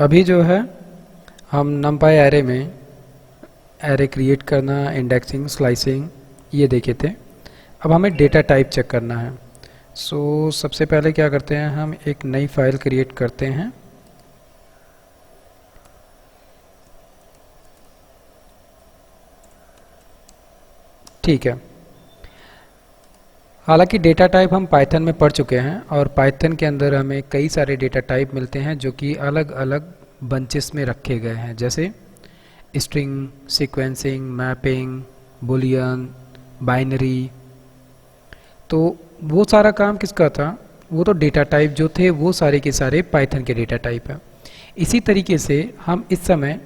अभी जो है हम numpy एरे में एरे क्रिएट करना, इंडेक्सिंग, स्लाइसिंग ये देखे थे। अब हमें डेटा टाइप चेक करना है। सबसे पहले क्या करते हैं, हम एक नई फाइल क्रिएट करते हैं। ठीक है, हालांकि डेटा टाइप हम पाइथन में पढ़ चुके हैं और पाइथन के अंदर हमें कई सारे डेटा टाइप मिलते हैं जो कि अलग अलग बंचेस में रखे गए हैं, जैसे string, sequencing, mapping, Boolean, binary. तो वो सारा काम किसका था? वो तो डेटा टाइप जो थे वो सारे के सारे पाइथन के डेटा टाइप हैं। इसी तरीके से हम इस समय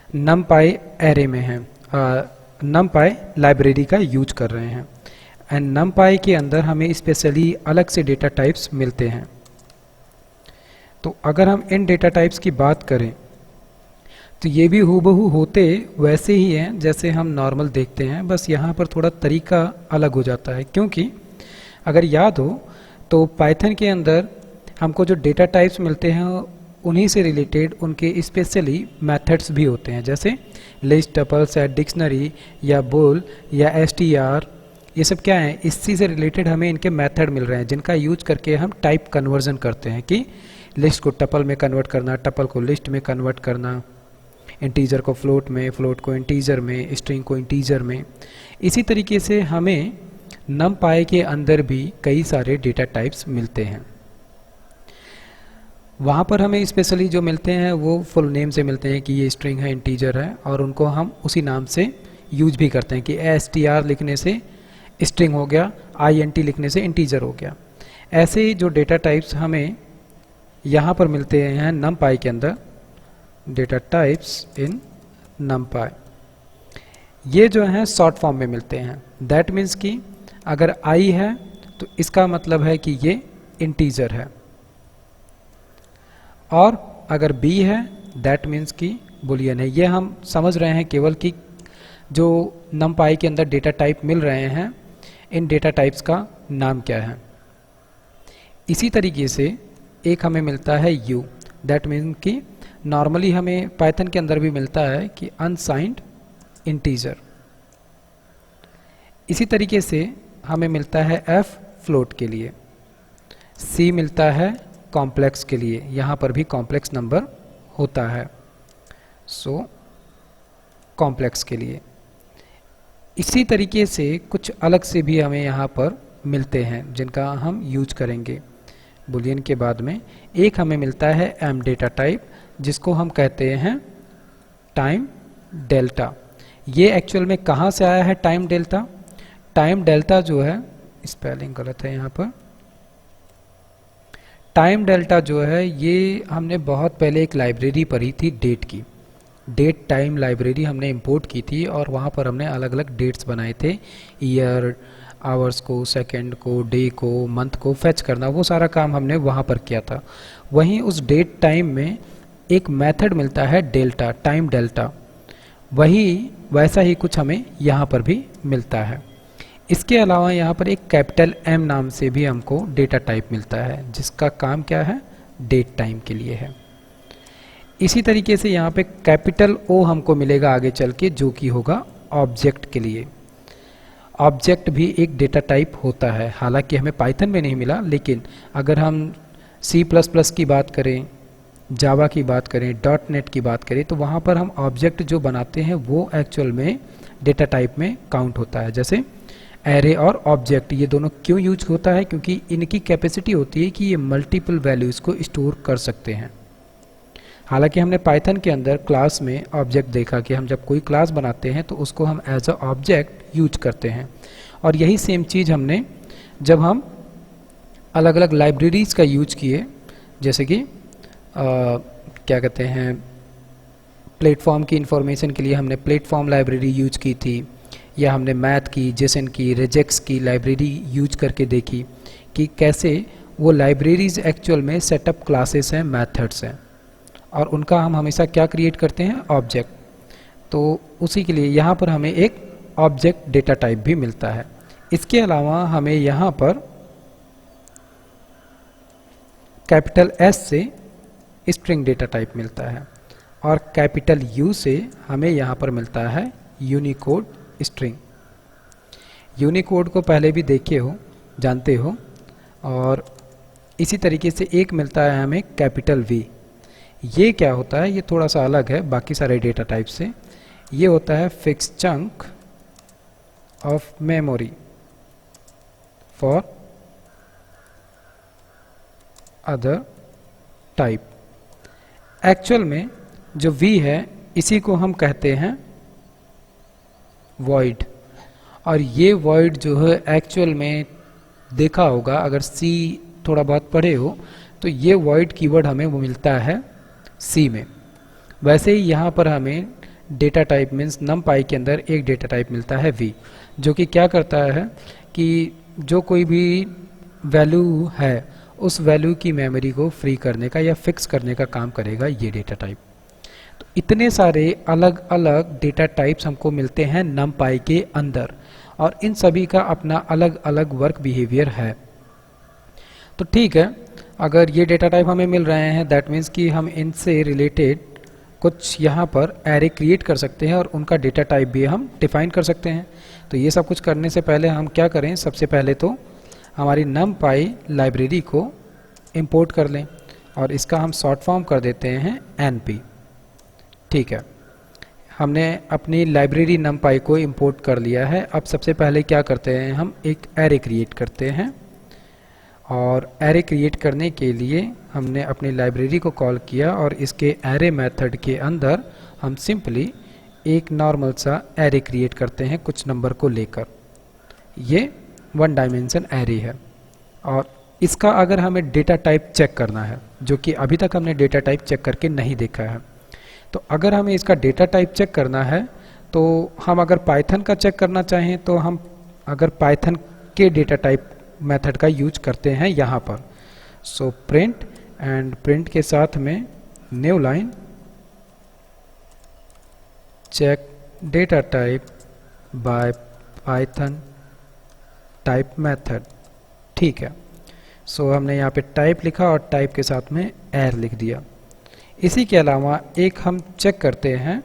numpy एरे में हैं, numpy लाइब्रेरी का यूज कर रहे हैं एंड numpy के अंदर हमें स्पेशली अलग से डेटा टाइप्स मिलते हैं। तो अगर हम इन डेटा टाइप्स की बात करें तो ये भी हूबहू होते वैसे ही हैं जैसे हम नॉर्मल देखते हैं, बस यहाँ पर थोड़ा तरीका अलग हो जाता है। क्योंकि अगर याद हो तो पाइथन के अंदर हमको जो डेटा टाइप्स मिलते हैं उन्हीं से रिलेटेड उनके स्पेशली मेथड्स भी होते हैं, जैसे लिस्ट, टपल, सेट, डिक्शनरी या बोल या str। ये सब क्या है? इसी से रिलेटेड हमें इनके मेथड मिल रहे हैं जिनका यूज करके हम टाइप कन्वर्जन करते हैं कि लिस्ट को टपल में कन्वर्ट करना, टपल को लिस्ट में कन्वर्ट करना, इंटीजर को फ्लोट में, फ्लोट को इंटीजर में, स्ट्रिंग को इंटीजर में। इसी तरीके से हमें numpy के अंदर भी कई सारे डेटा टाइप्स मिलते हैं। वहाँ पर हमें स्पेशली जो मिलते हैं वो फुल नेम से मिलते हैं कि ये स्ट्रिंग है, इंटीजर है, और उनको हम उसी नाम से यूज भी करते हैं कि str लिखने से स्ट्रिंग हो गया, int लिखने से इंटीजर हो गया। ऐसे ही जो डेटा टाइप्स हमें यहाँ पर मिलते हैं numpy के अंदर, डेटा टाइप्स इन numpy, ये जो हैं शॉर्ट फॉर्म में मिलते हैं। दैट मीन्स कि अगर i है तो इसका मतलब है कि ये इंटीजर है, और अगर b है दैट मीन्स कि बुलियन है। ये हम समझ रहे हैं केवल कि जो numpy के अंदर डेटा टाइप मिल रहे हैं इन डेटा टाइप्स का नाम क्या है। इसी तरीके से एक हमें मिलता है u, दैट मीन्स कि नॉर्मली हमें पाइथन के अंदर भी मिलता है कि अनसाइंड इंटीजर। इसी तरीके से हमें मिलता है f फ्लोट के लिए, c मिलता है कॉम्प्लेक्स के लिए, यहाँ पर भी कॉम्प्लेक्स नंबर होता है, कॉम्प्लेक्स के लिए। इसी तरीके से कुछ अलग से भी हमें यहाँ पर मिलते हैं जिनका हम यूज करेंगे बुलियन के बाद में। एक हमें मिलता है m डेटा टाइप जिसको हम कहते हैं टाइम डेल्टा। ये एक्चुअल में कहाँ से आया है टाइम डेल्टा? टाइम डेल्टा जो है, स्पेलिंग गलत है यहाँ पर, टाइम डेल्टा जो है ये हमने बहुत पहले एक लाइब्रेरी पढ़ी थी डेट की, डेट टाइम लाइब्रेरी हमने इंपोर्ट की थी और वहाँ पर हमने अलग अलग डेट्स बनाए थे, ईयर, आवर्स को, सेकंड को, डे को, मंथ को फेच करना, वो सारा काम हमने वहाँ पर किया था। वहीं उस डेट टाइम में एक मेथड मिलता है डेल्टा, टाइम डेल्टा, वही वैसा ही कुछ हमें यहाँ पर भी मिलता है। इसके अलावा यहाँ पर एक कैपिटल M नाम से भी हमको डेटा टाइप मिलता है जिसका काम क्या है? डेट टाइम के लिए है। इसी तरीके से यहाँ पे कैपिटल O हमको मिलेगा आगे चल के, जो कि होगा ऑब्जेक्ट के लिए। ऑब्जेक्ट भी एक डेटा टाइप होता है, हालांकि हमें पाइथन में नहीं मिला, लेकिन अगर हम C++ की बात करें, जावा की बात करें, .NET की बात करें, तो वहाँ पर हम ऑब्जेक्ट जो बनाते हैं वो एक्चुअल में डेटा टाइप में काउंट होता है। जैसे एरे और ऑब्जेक्ट, ये दोनों क्यों यूज होता है? क्योंकि इनकी कैपेसिटी होती है कि ये मल्टीपल वैल्यूज़ को स्टोर कर सकते हैं। हालांकि हमने पाइथन के अंदर क्लास में ऑब्जेक्ट देखा कि हम जब कोई क्लास बनाते हैं तो उसको हम एज अ ऑब्जेक्ट यूज करते हैं, और यही सेम चीज़ हमने जब हम अलग अलग लाइब्रेरीज़ का यूज किए, जैसे कि क्या कहते हैं, प्लेटफॉर्म की इंफॉर्मेशन के लिए हमने प्लेटफॉर्म लाइब्रेरी यूज की थी, या हमने मैथ की, जेसन की, रिजेक्स की लाइब्रेरी यूज करके देखी कि कैसे वो लाइब्रेरीज़ एक्चुअल में सेटअप क्लासेस हैं, मेथड्स हैं, और उनका हम हमेशा क्या क्रिएट करते हैं? ऑब्जेक्ट। तो उसी के लिए यहाँ पर हमें एक ऑब्जेक्ट डेटा टाइप भी मिलता है। इसके अलावा हमें यहाँ पर कैपिटल S से स्ट्रिंग डेटा टाइप मिलता है, और कैपिटल यू से हमें यहाँ पर मिलता है यूनिकोड स्ट्रिंग। यूनिकोड को पहले भी देखे हो, जानते हो, और इसी तरीके से एक मिलता है हमें कैपिटल वी। ये क्या होता है, ये थोड़ा सा अलग है बाकी सारे डेटा टाइप से। ये होता है fix chunk of memory for other type. Actual में जो वी है इसी को हम कहते हैं वॉइड, और ये वॉइड जो है एक्चुअल में देखा होगा, अगर सी थोड़ा बहुत पढ़े हो तो ये वॉइड कीवर्ड हमें वो मिलता है सी में। वैसे ही यहाँ पर हमें डेटा टाइप मीन्स नमपाई के अंदर एक डेटा टाइप मिलता है वी, जो कि क्या करता है कि जो कोई भी वैल्यू है उस वैल्यू की मेमोरी को फ्री करने का या फिक्स करने का काम करेगा ये डेटा टाइप। तो इतने सारे अलग अलग डेटा टाइप्स हमको मिलते हैं नमपाई के अंदर, और इन सभी का अपना अलग अलग वर्क बिहेवियर है। तो ठीक है, अगर ये डेटा टाइप हमें मिल रहे हैं दैट मीन्स कि हम इनसे रिलेटेड कुछ यहाँ पर एरे क्रिएट कर सकते हैं और उनका डेटा टाइप भी हम डिफाइन कर सकते हैं। तो ये सब कुछ करने से पहले हम क्या करें, सबसे पहले तो हमारी नमपाई लाइब्रेरी को इंपोर्ट कर लें, और इसका हम शॉर्ट फॉर्म कर देते हैं एनपी। ठीक है, हमने अपनी लाइब्रेरी नमपाई को इंपोर्ट कर लिया है। अब सबसे पहले क्या करते हैं, हम एक एरे क्रिएट करते हैं, और एरे क्रिएट करने के लिए हमने अपनी लाइब्रेरी को कॉल किया, और इसके एरे मेथड के अंदर हम सिंपली एक नॉर्मल सा एरे क्रिएट करते हैं कुछ नंबर को लेकर। ये वन डायमेंशन एरे है, और इसका अगर हमें डेटा टाइप चेक करना है, जो कि अभी तक हमने डेटा टाइप चेक करके नहीं देखा है, तो अगर हमें इसका डेटा टाइप चेक करना है तो हम अगर पाइथन का चेक करना चाहें तो हम अगर पाइथन के डेटा टाइप मेथड का यूज करते हैं यहाँ पर। सो प्रिंट, एंड प्रिंट के साथ में new line check data type by Python type method. ठीक है, सो हमने यहाँ पे टाइप लिखा और टाइप के साथ में एर लिख दिया। इसी के अलावा एक हम चेक करते हैं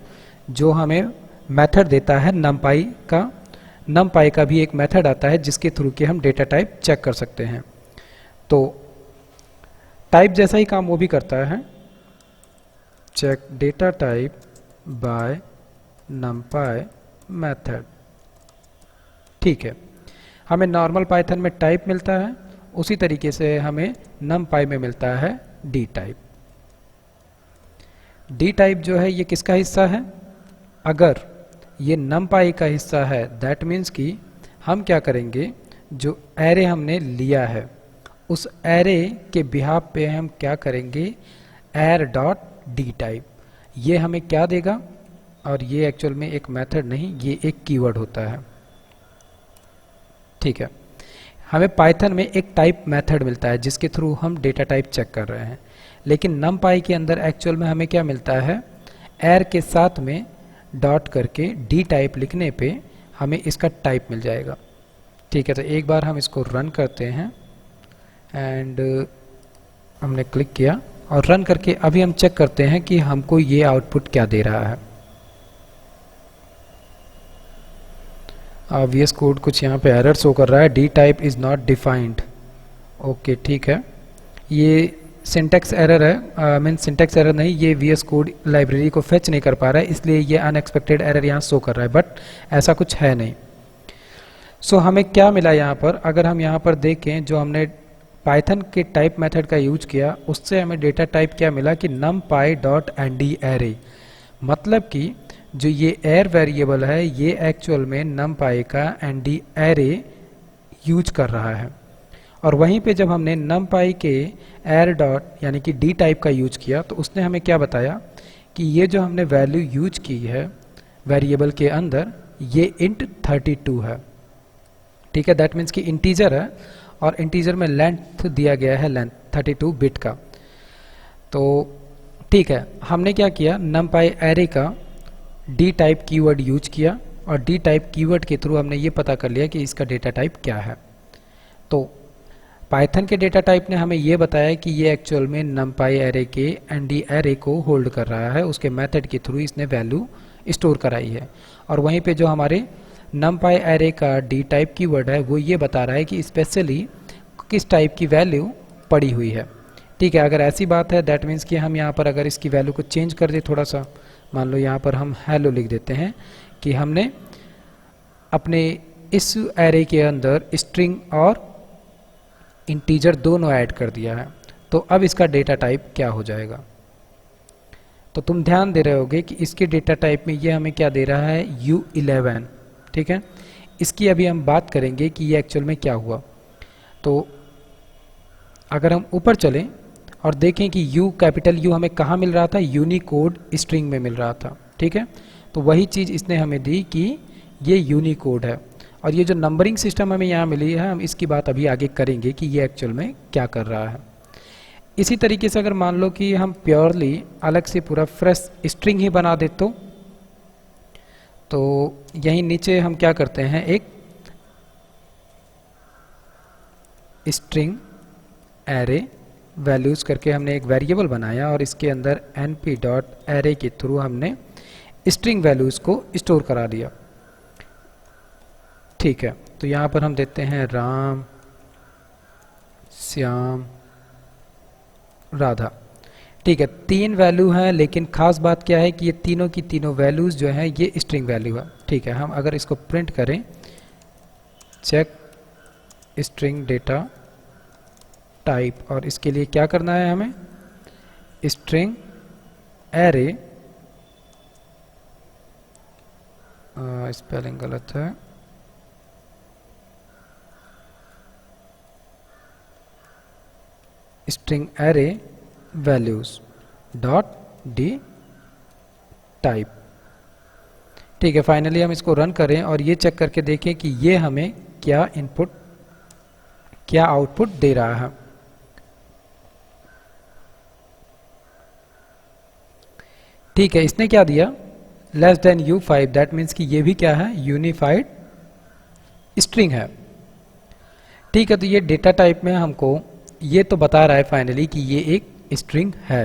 जो हमें मेथड देता है नमपाई का। नमपाई का भी एक मेथड आता है जिसके थ्रू के हम डेटा टाइप चेक कर सकते हैं। तो टाइप जैसा ही काम वो भी करता है, check data type by NumPy method. ठीक है, हमें नॉर्मल पाइथन में टाइप मिलता है, उसी तरीके से हमें नमपाई में मिलता है डी टाइप। डी टाइप जो है ये किसका हिस्सा है, अगर ये नमपाई का हिस्सा है दैट मीन्स कि हम क्या करेंगे, जो एरे हमने लिया है उस एरे के बिहाफ पे हम क्या करेंगे, एर डॉट डी टाइप। ये हमें क्या देगा, और ये एक्चुअल में एक मेथड नहीं, ये एक कीवर्ड होता है। ठीक है, हमें पाइथन में एक टाइप मेथड मिलता है जिसके थ्रू हम डेटा टाइप चेक कर रहे हैं, लेकिन नमपाई के अंदर एक्चुअल में हमें क्या मिलता है, एर के साथ में डॉट करके डी टाइप लिखने पे हमें इसका टाइप मिल जाएगा। ठीक है, तो एक बार हम इसको रन करते हैं, एंड हमने क्लिक किया और रन करके अभी हम चेक करते हैं कि हमको ये आउटपुट क्या दे रहा है। VS कोड कुछ यहाँ पे एरर शो कर रहा है, d type is not defined. Okay, ठीक है, ये सिंटैक्स एरर है, मीन सिंटैक्स एरर नहीं, ये VS कोड लाइब्रेरी को फेच नहीं कर पा रहा है, इसलिए ये अनएक्सपेक्टेड एरर यहाँ शो कर रहा है, बट ऐसा कुछ है नहीं। सो हमें क्या मिला यहाँ पर, अगर हम यहाँ पर देखें जो हमने पाइथन के टाइप मेथड का यूज किया उससे हमें डेटा टाइप क्या मिला कि numpy डॉट एनडी एरे। मतलब कि जो ये एर वेरिएबल है ये एक्चुअल में numpy का एनडी एरे यूज कर रहा है, और वहीं पे जब हमने numpy के एर डॉट यानी कि डी टाइप का यूज किया तो उसने हमें क्या बताया कि ये जो हमने वैल्यू यूज की है वेरिएबल के अंदर ये int 32 है। ठीक है, दैट मीन्स कि इंटीजर है और इंटीजर में लेंथ दिया गया है, लेंथ 32 बिट का। तो ठीक है, हमने क्या किया, numpy एरे का डी टाइप कीवर्ड यूज किया, और डी टाइप कीवर्ड के थ्रू हमने ये पता कर लिया कि इसका डेटा टाइप क्या है। तो पाइथन के डेटा टाइप ने हमें ये बताया कि ये एक्चुअल में numpy एरे के nd एरे को होल्ड कर रहा है, उसके मेथड के थ्रू इसने वैल्यू स्टोर कराई है। और वहीं पे जो हमारे numpy एरे का d टाइप कीवर्ड है वो ये बता रहा है कि स्पेशली किस टाइप की वैल्यू पड़ी हुई है। ठीक है, अगर ऐसी बात है दैट मीन्स कि हम यहाँ पर अगर इसकी वैल्यू को चेंज कर दें थोड़ा सा, मान लो यहाँ पर हम हेलो लिख देते हैं कि हमने अपने इस एरे के अंदर स्ट्रिंग और इंटीजर दोनों ऐड कर दिया है, तो अब इसका डेटा टाइप क्या हो जाएगा। तो तुम ध्यान दे रहे होगे कि इसके डेटा टाइप में ये हमें क्या दे रहा है, U11। ठीक है, इसकी अभी हम बात करेंगे कि ये एक्चुअल में क्या हुआ। तो अगर हम ऊपर चलें और देखें कि U कैपिटल U हमें कहाँ मिल रहा था, यूनिकोड स्ट्रिंग में मिल रहा था। ठीक है, तो वही चीज़ इसने हमें दी कि ये यूनिकोड है। और ये जो नंबरिंग सिस्टम हमें यहाँ मिली है, हम इसकी बात अभी आगे करेंगे कि ये एक्चुअल में क्या कर रहा है। इसी तरीके से अगर मान लो कि हम प्योरली अलग से पूरा फ्रेश स्ट्रिंग ही बना दे तो यहीं नीचे हम क्या करते हैं, एक स्ट्रिंग एरे वैल्यूज़ करके हमने एक वेरिएबल बनाया और इसके अंदर np डॉट एरे के थ्रू हमने स्ट्रिंग वैल्यूज़ को स्टोर करा दिया। ठीक है, तो यहाँ पर हम देते हैं राम, श्याम, राधा। ठीक है, 3 वैल्यू हैं, लेकिन खास बात क्या है कि ये तीनों की तीनों वैल्यूज़ जो हैं ये स्ट्रिंग वैल्यू है। ठीक है, हम अगर इसको प्रिंट करें, चेक स्ट्रिंग डेटा टाइप, और इसके लिए क्या करना है हमें, स्ट्रिंग एरे, स्पेलिंग गलत है, string array values dot D type. ठीक है, फाइनली हम इसको रन करें और ये चेक करके देखें कि ये हमें क्या इनपुट, क्या आउटपुट दे रहा है। ठीक है, इसने क्या दिया, less than U5, that means कि ये भी क्या है, यूनिफाइड स्ट्रिंग है। ठीक है, तो ये डेटा टाइप में हमको ये तो बता रहा है फाइनली कि ये एक स्ट्रिंग है।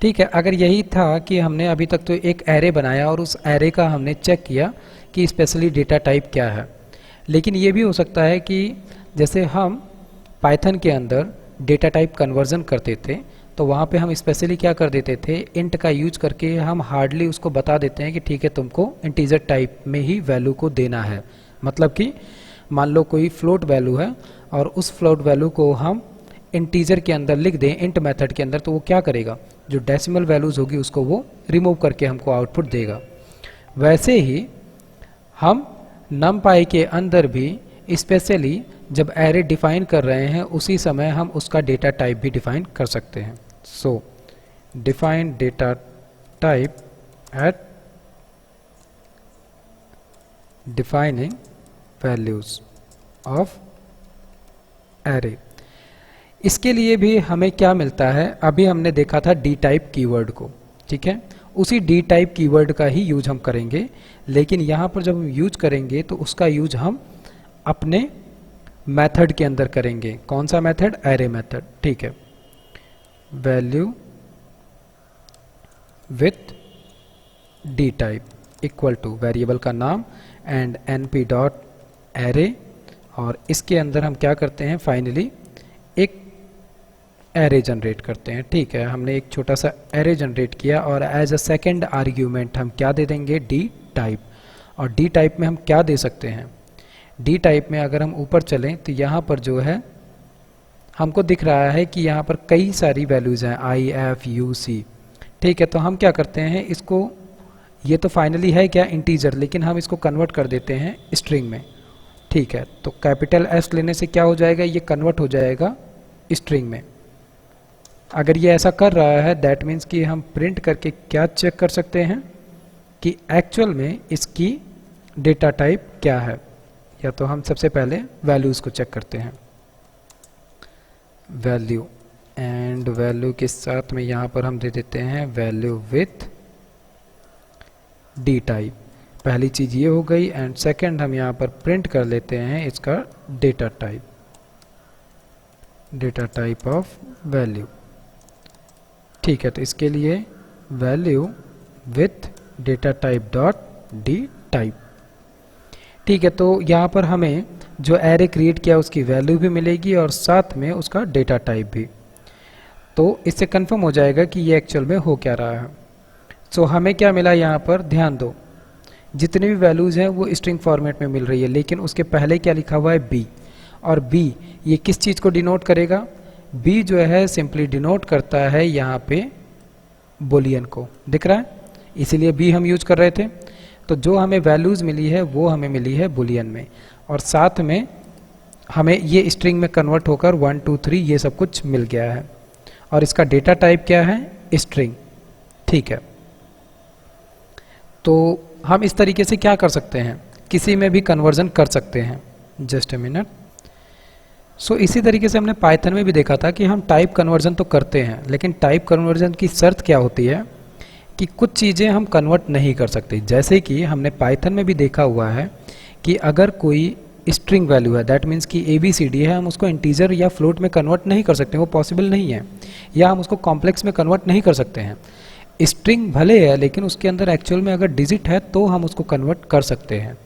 ठीक है, अगर यही था कि हमने अभी तक तो एक एरे बनाया और उस एरे का हमने चेक किया कि स्पेशली डेटा टाइप क्या है, लेकिन ये भी हो सकता है कि जैसे हम पाइथन के अंदर डेटा टाइप कन्वर्जन करते थे तो वहाँ पे हम स्पेशली क्या कर देते थे, इंट का यूज करके हम हार्डली उसको बता देते हैं कि ठीक है तुमको इंटीजर टाइप में ही वैल्यू को देना है। मतलब कि मान लो कोई फ्लोट वैल्यू है और उस फ्लोट वैल्यू को हम इंटीजर के अंदर लिख दें इंट मेथड के अंदर, तो वो क्या करेगा, जो डेसिमल वैल्यूज़ होगी उसको वो रिमूव करके हमको आउटपुट देगा। वैसे ही हम numpy के अंदर भी स्पेशली जब एरे डिफाइन कर रहे हैं उसी समय हम उसका डेटा टाइप भी डिफाइन कर सकते हैं। So define data type at defining values of array. इसके लिए भी हमें क्या मिलता है, अभी हमने देखा था डी टाइप कीवर्ड को। ठीक है, उसी डी टाइप कीवर्ड का ही यूज हम करेंगे, लेकिन यहाँ पर जब हम यूज करेंगे तो उसका यूज हम अपने मेथड के अंदर करेंगे। कौन सा मेथड, एरे मेथड। ठीक है, value with D type equal two variable का नाम एंड np डॉट एरे, और इसके अंदर हम क्या करते हैं, फाइनली एक एरे जनरेट करते हैं। ठीक है, हमने एक छोटा सा एरे जनरेट किया और एज अ सेकेंड आर्ग्यूमेंट हम क्या दे देंगे, डी टाइप। और डी टाइप में हम क्या दे सकते हैं, डी टाइप में अगर हम ऊपर चलें तो यहाँ पर जो है हमको दिख रहा है कि यहाँ पर कई सारी वैल्यूज़ हैं, आई एफ यू सी। ठीक है, तो हम क्या करते हैं इसको, ये तो फाइनली है क्या, इंटीजर, लेकिन हम इसको कन्वर्ट कर देते हैं स्ट्रिंग में। ठीक है, तो कैपिटल एस लेने से क्या हो जाएगा, ये कन्वर्ट हो जाएगा स्ट्रिंग में। अगर ये ऐसा कर रहा है दैट मीन्स कि हम प्रिंट करके क्या चेक कर सकते हैं कि एक्चुअल में इसकी डेटा टाइप क्या है। या तो हम सबसे पहले वैल्यूज़ को चेक करते हैं, वैल्यू, एंड वैल्यू के साथ में यहाँ पर हम दे देते हैं वैल्यू विथ डी टाइप। पहली चीज़ ये हो गई। एंड सेकंड हम यहाँ पर प्रिंट कर लेते हैं इसका डेटा टाइप ऑफ वैल्यू। ठीक है, तो इसके लिए value with data type dot D type. ठीक है, तो यहाँ पर हमें जो एरे क्रिएट किया उसकी वैल्यू भी मिलेगी और साथ में उसका डेटा टाइप भी। तो इससे कंफर्म हो जाएगा कि ये एक्चुअल में हो क्या रहा है। सो हमें क्या मिला यहाँ पर, ध्यान दो, जितनी भी वैल्यूज़ हैं वो स्ट्रिंग फॉर्मेट में मिल रही है, लेकिन उसके पहले क्या लिखा हुआ है, बी। और बी ये किस चीज़ को डिनोट करेगा, बी जो है सिंपली डिनोट करता है यहाँ पे बुलियन को, दिख रहा है, इसीलिए बी हम यूज कर रहे थे। तो जो हमें वैल्यूज़ मिली है वो हमें मिली है बुलियन में, और साथ में हमें ये स्ट्रिंग में कन्वर्ट होकर 1 2 3 ये सब कुछ मिल गया है। और इसका डेटा टाइप क्या है, स्ट्रिंग। ठीक है, तो हम इस तरीके से क्या कर सकते हैं, किसी में भी कन्वर्जन कर सकते हैं। Just a minute. सो इसी तरीके से हमने पाइथन में भी देखा था कि हम टाइप कन्वर्जन तो करते हैं, लेकिन टाइप कन्वर्जन की शर्त क्या होती है कि कुछ चीज़ें हम कन्वर्ट नहीं कर सकते। जैसे कि हमने पाइथन में भी देखा हुआ है कि अगर कोई स्ट्रिंग वैल्यू है, दैट मीन्स कि ABCD है, हम उसको इंटीजर या फ्लोट में कन्वर्ट नहीं कर सकते, वो पॉसिबल नहीं है, या हम उसको कॉम्प्लेक्स में कन्वर्ट नहीं कर सकते हैं। स्ट्रिंग भले है लेकिन उसके अंदर एक्चुअल में अगर डिजिट है तो हम उसको कन्वर्ट कर सकते हैं।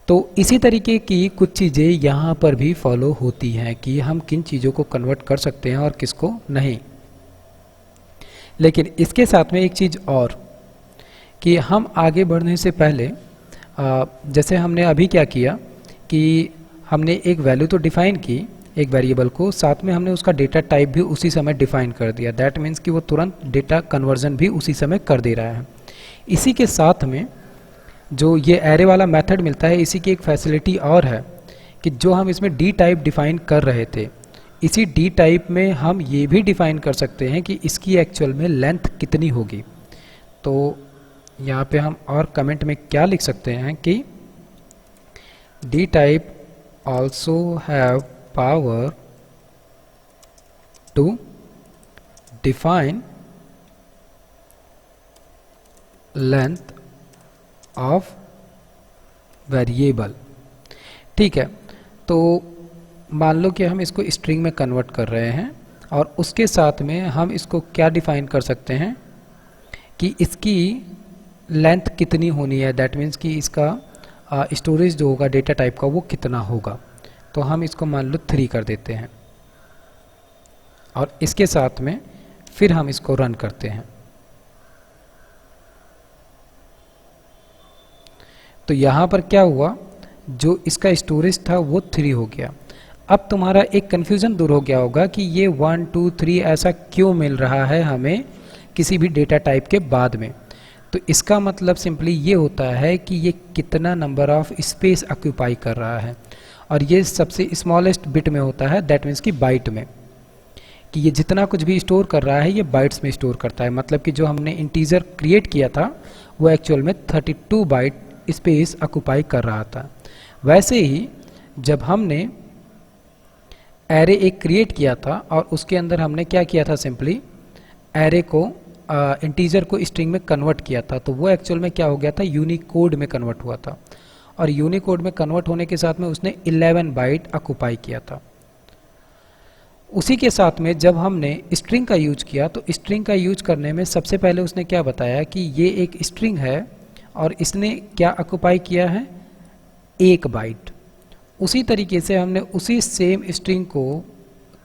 तो इसी तरीके की कुछ चीज़ें यहाँ पर भी फॉलो होती हैं कि हम किन चीज़ों को कन्वर्ट कर सकते हैं और किसको नहीं। लेकिन इसके साथ में एक चीज़ और कि हम आगे बढ़ने से पहले जैसे हमने अभी क्या किया कि हमने एक वैल्यू तो डिफाइन की, एक वेरिएबल को, साथ में हमने उसका डेटा टाइप भी उसी समय डिफाइन कर दिया। दैट मीन्स कि वो तुरंत डेटा कन्वर्जन भी उसी समय कर दे रहा है। इसी के साथ में जो ये एरे वाला मेथड मिलता है, इसी की एक फैसिलिटी और है कि जो हम इसमें डी टाइप डिफाइन कर रहे थे, इसी डी टाइप में हम ये भी डिफाइन कर सकते हैं कि इसकी एक्चुअल में लेंथ कितनी होगी। तो यहाँ पे हम और कमेंट में क्या लिख सकते हैं कि d type also have power to define length of variable. ठीक है, तो मान लो कि हम इसको स्ट्रिंग में कन्वर्ट कर रहे हैं और उसके साथ में हम इसको क्या डिफाइन कर सकते हैं कि इसकी लेंथ कितनी होनी है, दैट मीन्स कि इसका स्टोरेज जो होगा डेटा टाइप का वो कितना होगा। तो हम इसको मान लो 3 कर देते हैं और इसके साथ में फिर हम इसको रन करते हैं। तो यहाँ पर क्या हुआ, जो इसका स्टोरेज था वो 3 हो गया। अब तुम्हारा एक कन्फ्यूज़न दूर हो गया होगा कि ये 1 2 3 ऐसा क्यों मिल रहा है हमें किसी भी डेटा टाइप के बाद में। तो इसका मतलब सिंपली ये होता है कि ये कितना नंबर ऑफ स्पेस ऑक्यूपाई कर रहा है, और ये सबसे स्मॉलेस्ट बिट में होता है, दैट मीन्स कि बाइट में, कि ये जितना कुछ भी स्टोर कर रहा है ये बाइट्स में स्टोर करता है। मतलब कि जो हमने इंटीजर क्रिएट किया था वो एक्चुअल में 32 बाइट स्पेस ऑक्यूपाई कर रहा था। वैसे ही जब हमने एरे एक क्रिएट किया था और उसके अंदर हमने क्या किया था, सिंपली एरे को इंटीजर को स्ट्रिंग में कन्वर्ट किया था, तो वो एक्चुअल में क्या हो गया था, यूनिकोड में कन्वर्ट हुआ था। और यूनिकोड में कन्वर्ट होने के साथ में उसने 11 बाइट ऑक्यूपाई किया था। उसी के साथ में जब हमने स्ट्रिंग का यूज किया तो स्ट्रिंग का यूज करने में सबसे पहले उसने क्या बताया कि ये एक स्ट्रिंग है और इसने क्या ऑक्यूपाई किया है, 1 बाइट। उसी तरीके से हमने उसी सेम स्ट्रिंग को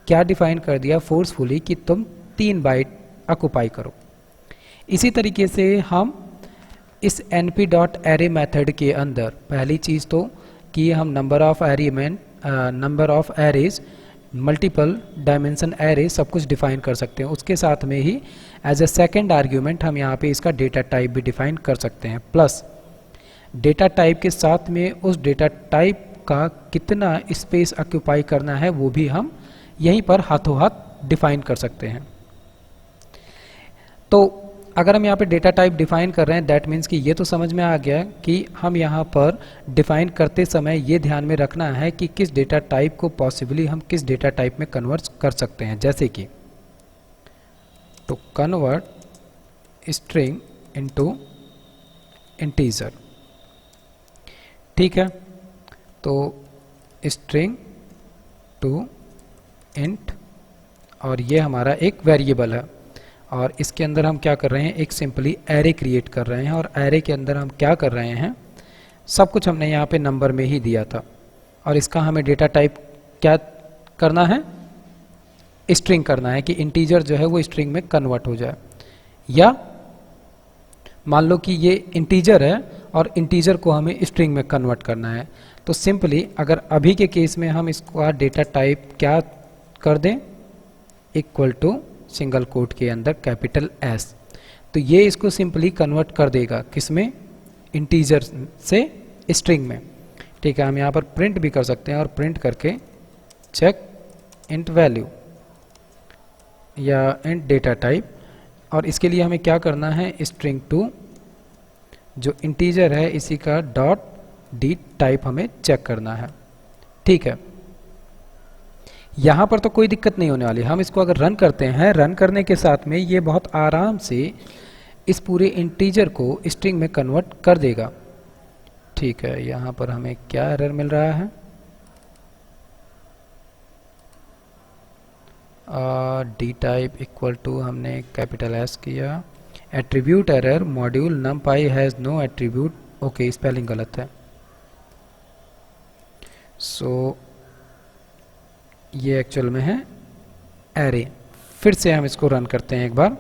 क्या डिफाइन कर दिया फोर्सफुली कि तुम 3 बाइट ऑक्यूपाई करो। इसी तरीके से हम इस np.array मेथड के अंदर पहली चीज़ तो कि हम number of arrays, multiple dimension array सब कुछ डिफाइन कर सकते हैं। उसके साथ में ही एज ए सेकेंड आर्ग्यूमेंट हम यहाँ पे इसका डेटा टाइप भी डिफाइन कर सकते हैं, प्लस डेटा टाइप के साथ में उस डेटा टाइप का कितना स्पेस ऑक्यूपाई करना है वो भी हम यहीं पर हाथों हाथ डिफाइन कर सकते हैं। तो अगर हम यहाँ पे डेटा टाइप डिफाइन कर रहे हैं, दैट मीन्स कि ये तो समझ में आ गया कि हम यहाँ पर डिफाइन करते समय ये ध्यान में रखना है कि किस डेटा टाइप को पॉसिबली हम किस डेटा टाइप में कन्वर्ट कर सकते हैं। जैसे कि तो कन्वर्ट स्ट्रिंग इनटू इंटीजर। ठीक है, तो स्ट्रिंग टू इंट, और ये हमारा एक वेरिएबल है, और इसके अंदर हम क्या कर रहे हैं, एक सिंपली एरे क्रिएट कर रहे हैं। और एरे के अंदर हम क्या कर रहे हैं, सब कुछ हमने यहाँ पे नंबर में ही दिया था, और इसका हमें डेटा टाइप क्या करना है, स्ट्रिंग करना है, कि इंटीजर जो है वो स्ट्रिंग में कन्वर्ट हो जाए। या मान लो कि ये इंटीजर है और इंटीजर को हमें स्ट्रिंग में कन्वर्ट करना है, तो सिंपली अगर अभी के केस में हम इसका डेटा टाइप क्या कर दें, इक्वल टू सिंगल कोट के अंदर कैपिटल एस, तो ये इसको सिंपली कन्वर्ट कर देगा किसमें, इंटीजर से स्ट्रिंग में। ठीक है, हम यहाँ पर प्रिंट भी कर सकते हैं, और प्रिंट करके चेक इंट वैल्यू या इंट डेटा टाइप, और इसके लिए हमें क्या करना है, स्ट्रिंग टू जो इंटीजर है इसी का डॉट डी टाइप हमें चेक करना है। ठीक है, यहाँ पर तो कोई दिक्कत नहीं होने वाली। हम इसको अगर रन करते हैं, रन करने के साथ में ये बहुत आराम से इस पूरे इंटीजर को स्ट्रिंग में कन्वर्ट कर देगा। ठीक है, यहाँ पर हमें क्या एरर मिल रहा है, डी टाइप इक्वल टू हमने कैपिटल एस किया, attribute error module NumPy has no attribute, okay spelling गलत है। सो ये एक्चुअल में है एरे। फिर से हम इसको रन करते हैं एक बार।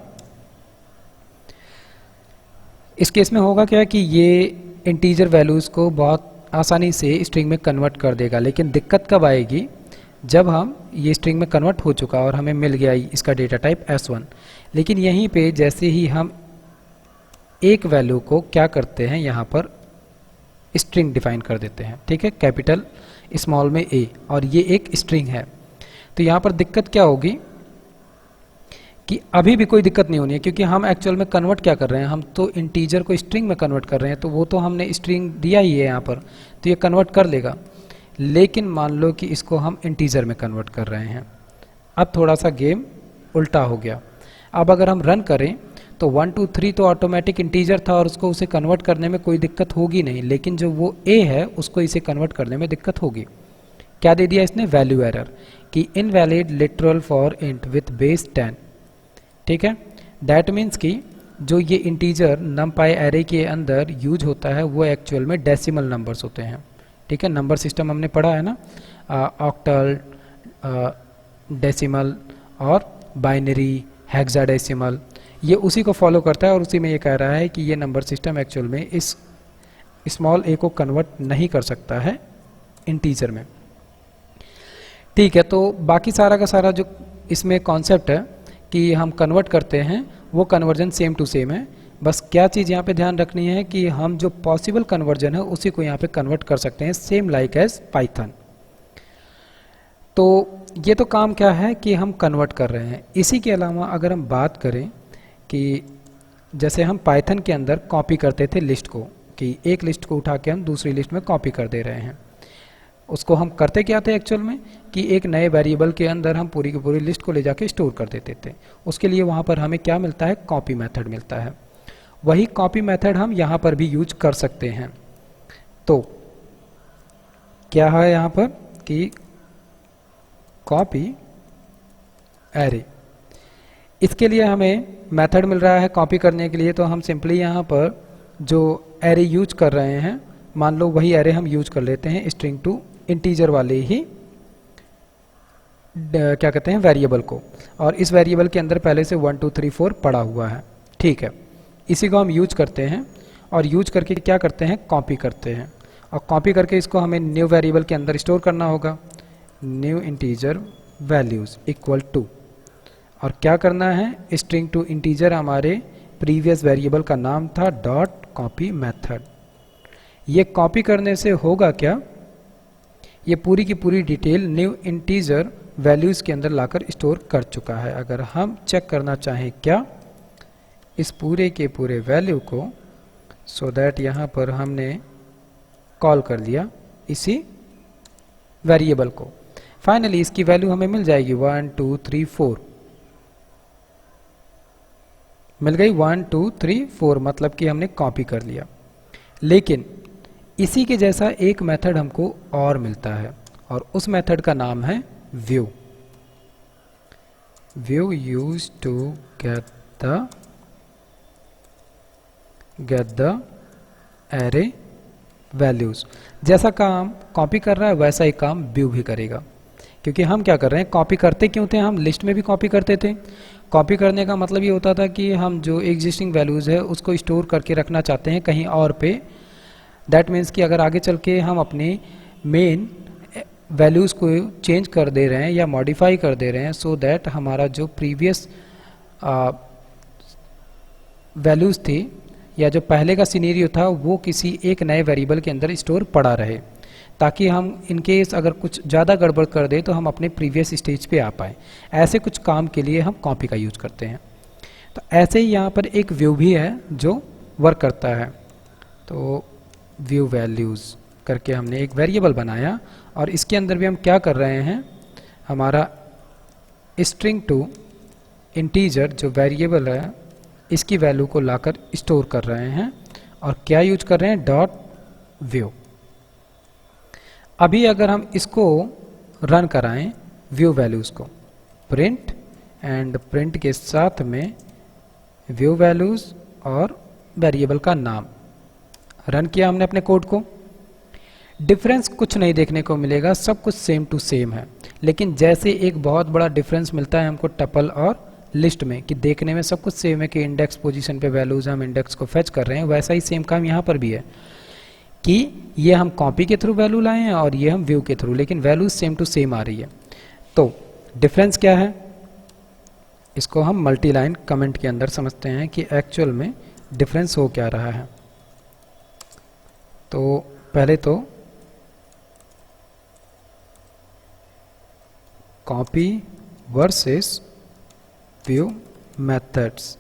इस केस में होगा क्या कि ये इंटीजर वैल्यूज़ को बहुत आसानी से स्ट्रिंग में कन्वर्ट कर देगा, लेकिन दिक्कत कब आएगी, जब हम ये स्ट्रिंग में कन्वर्ट हो चुका और हमें मिल गया इसका डेटा टाइप S1, लेकिन यहीं पे जैसे ही हम एक वैल्यू को क्या करते हैं, यहाँ पर स्ट्रिंग डिफाइन कर देते हैं। ठीक है, कैपिटल स्मॉल में A, और ये एक स्ट्रिंग है, तो यहाँ पर दिक्कत क्या होगी कि अभी भी कोई दिक्कत नहीं होनी है, क्योंकि हम एक्चुअल में कन्वर्ट क्या कर रहे हैं, हम तो इंटीजर को स्ट्रिंग में कन्वर्ट कर रहे हैं, तो वो तो हमने स्ट्रिंग दिया ही है यहाँ पर, तो ये कन्वर्ट कर लेगा। लेकिन मान लो कि इसको हम इंटीजर में कन्वर्ट कर रहे हैं, अब थोड़ा सा गेम उल्टा हो गया। अब अगर हम रन करें तो 1 2 3 तो ऑटोमेटिक इंटीजर था और उसको उसे कन्वर्ट करने में कोई दिक्कत होगी नहीं, लेकिन जो वो ए है उसको इसे कन्वर्ट करने में दिक्कत होगी। क्या दे दिया इसने, वैल्यू एरर, कि invalid literal for int with base 10। ठीक है, दैट मीन्स कि जो ये इंटीजर नमपाई एरे के अंदर यूज होता है वो एक्चुअल में डेसिमल नंबर्स होते हैं। ठीक है, नंबर सिस्टम हमने पढ़ा है ना, ऑक्टल, डेसिमल और बाइनरी, हेक्साडेसिमल, ये उसी को फॉलो करता है, और उसी में ये कह रहा है कि ये नंबर सिस्टम एक्चुअल में इस स्मॉल ए को कन्वर्ट नहीं कर सकता है इंटीजर में। ठीक है, तो बाकी सारा का सारा जो इसमें कॉन्सेप्ट है कि हम कन्वर्ट करते हैं वो कन्वर्जन सेम टू सेम है। बस क्या चीज़ यहाँ पे ध्यान रखनी है कि हम जो पॉसिबल कन्वर्जन है उसी को यहाँ पे कन्वर्ट कर सकते हैं, सेम लाइक एज पाइथन। तो ये तो काम क्या है कि हम कन्वर्ट कर रहे हैं। इसी के अलावा अगर हम बात करें कि जैसे हम पाइथन के अंदर कॉपी करते थे लिस्ट को, कि एक लिस्ट को उठा के हम दूसरी लिस्ट में कॉपी कर दे रहे हैं, उसको हम करते क्या थे एक्चुअल में कि एक नए वेरिएबल के अंदर हम पूरी की पूरी लिस्ट को ले जाके स्टोर कर देते थे। उसके लिए वहाँ पर हमें क्या मिलता है, कॉपी मेथड मिलता है। वही कॉपी मेथड हम यहाँ पर भी यूज कर सकते हैं। तो क्या है यहाँ पर कि कॉपी एरे, इसके लिए हमें मेथड मिल रहा है कॉपी करने के लिए, तो हम सिंपली यहाँ पर जो एरे यूज कर रहे हैं, मान लो वही एरे हम यूज कर लेते हैं, स्ट्रिंग टू इंटीजर वाले ही क्या कहते हैं वेरिएबल को, और इस वेरिएबल के अंदर पहले से 1 2 3 4 पड़ा हुआ है। ठीक है, इसी को हम यूज करते हैं, और यूज करके क्या करते हैं, कॉपी करते हैं, और कॉपी करके इसको हमें न्यू वेरिएबल के अंदर स्टोर करना होगा, new integer values equal to, और क्या करना है, स्ट्रिंग टू इंटीजर हमारे प्रीवियस वेरिएबल का नाम था, डॉट कॉपी मेथड। ये कॉपी करने से होगा क्या, ये पूरी की पूरी डिटेल न्यू इंटीजर वैल्यूज के अंदर लाकर स्टोर कर चुका है। अगर हम चेक करना चाहें क्या इस पूरे के पूरे वैल्यू को, सो दैट यहाँ पर हमने कॉल कर दिया इसी वेरिएबल को, फाइनली इसकी वैल्यू हमें मिल जाएगी 1 2 3 4, मिल गई 1 2 3 4, मतलब कि हमने कॉपी कर लिया। लेकिन इसी के जैसा एक मेथड हमको और मिलता है और उस मेथड का नाम है view. View used to get the array values. जैसा काम कॉपी कर रहा है वैसा ही काम व्यू भी करेगा, क्योंकि हम क्या कर रहे हैं, कॉपी करते क्यों थे, हम लिस्ट में भी कॉपी करते थे। कॉपी करने का मतलब ये होता था कि हम जो एग्जिस्टिंग वैल्यूज़ है उसको स्टोर करके रखना चाहते हैं कहीं और पे। दैट मीन्स कि अगर आगे चल के हम अपने मेन वैल्यूज़ को चेंज कर दे रहे हैं या मॉडिफाई कर दे रहे हैं, सो दैट हमारा जो प्रीवियस वैल्यूज़ थी या जो पहले का सिनेरियो था वो किसी एक नए वेरिएबल के अंदर स्टोर पड़ा रहे, ताकि हम इन केस अगर कुछ ज़्यादा गड़बड़ कर दे तो हम अपने प्रीवियस स्टेज पे आ पाए। ऐसे कुछ काम के लिए हम कॉपी का यूज करते हैं। तो ऐसे ही यहाँ पर एक व्यू भी है जो वर्क करता है। तो व्यू वैल्यूज़ करके हमने एक वेरिएबल बनाया और इसके अंदर भी हम क्या कर रहे हैं, हमारा स्ट्रिंग टू इंटीजर जो वेरिएबल है इसकी वैल्यू को लाकर स्टोर कर रहे हैं और क्या यूज कर रहे हैं, डॉट व्यू। अभी अगर हम इसको रन कराएं व्यू वैल्यूज़ को, प्रिंट एंड प्रिंट के साथ में व्यू वैल्यूज़ और वेरिएबल का नाम, रन किया हमने अपने कोड को। डिफरेंस कुछ नहीं देखने को मिलेगा, सब कुछ सेम टू सेम है। लेकिन जैसे एक बहुत बड़ा डिफरेंस मिलता है हमको टपल और लिस्ट में कि देखने में सब कुछ सेम है कि इंडेक्स पोजीशन पे वैल्यूज़ हम इंडेक्स को फेच कर रहे हैं, वैसा ही सेम काम यहाँ पर भी है कि ये हम कॉपी के थ्रू वैल्यू लाए हैं और ये हम व्यू के थ्रू, लेकिन वैल्यूज सेम टू सेम आ रही है। तो डिफरेंस क्या है, इसको हम मल्टी लाइन कमेंट के अंदर समझते हैं कि एक्चुअल में डिफरेंस हो क्या रहा है। तो पहले तो copy versus view methods.